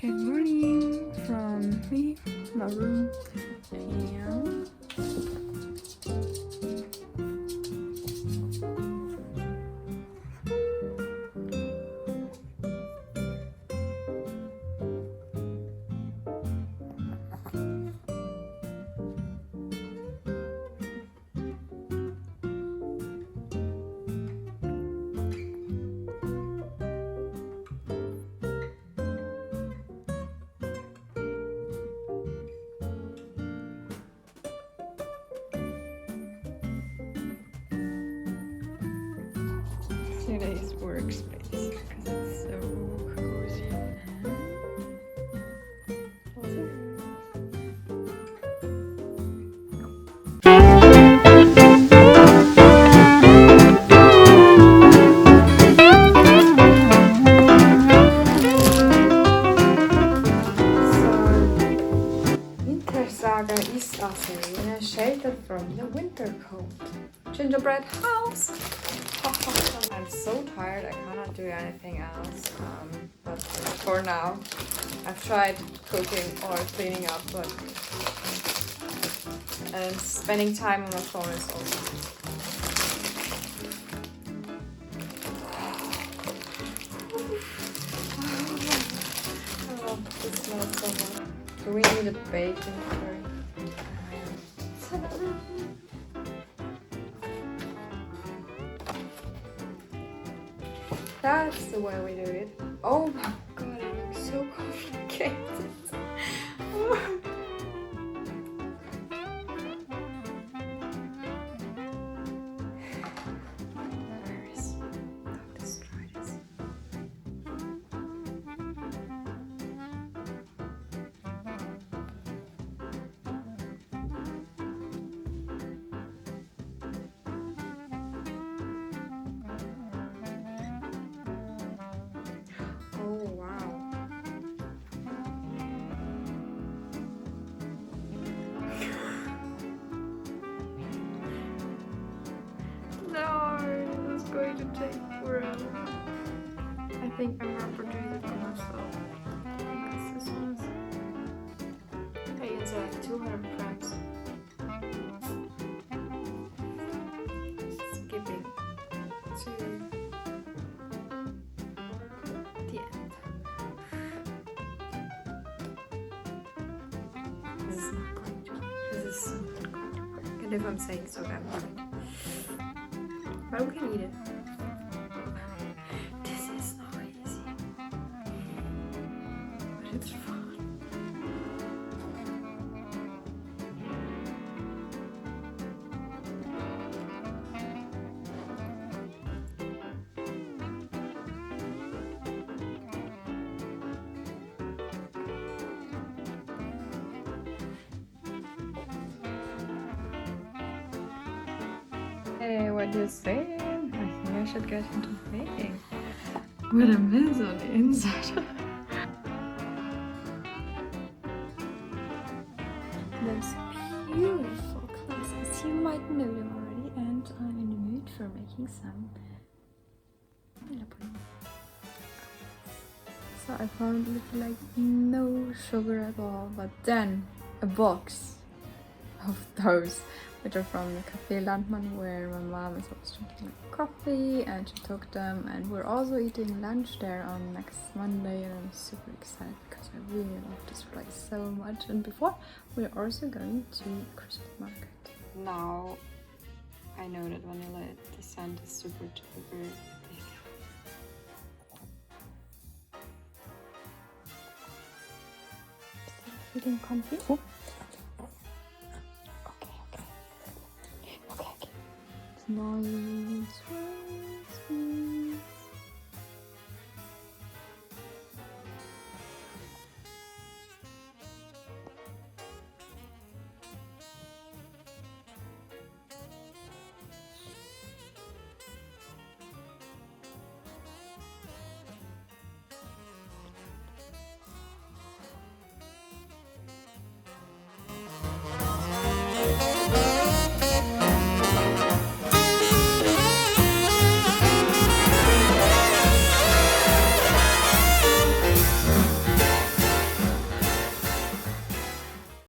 Good morning from me, my room, and today's workspace because it's so cozy. Wintersaga ist also sheltered from the winter cold. Gingerbread house. I'm so tired, I cannot do anything else. But for now, I've tried cooking or cleaning up, but and spending time on my phone is also. Oh, this smells so much. Do we need a bacon curry? That's the way we do it. Oh my god, it looks so complicated. Let's try this. Oh wow. No, this is going to take forever. I think I'm gonna produce it for myself. Because this one is. I use 200 grams. Skipping to the end. This is not going to work. This is so not going to work. And if I'm saying so, I'm right. But we can eat it. This is not easy. But it's fun. Hey, what do you say? I think I should get into baking. What a mess on the inside. Those beautiful classes. You might know them already, and I'm in the mood for making some vanilla pudding. So I found literally like no sugar at all, but then a box of those, which are from the Cafe Landmann, where my mom is always drinking like coffee, and she took them, and we're also eating lunch there on next Monday, and I'm super excited because I really love this place so much. And before, we're also going to Christmas market. Now I know that vanilla, the scent is super duper big. Still feeling comfy? Oh. Okay. Nice.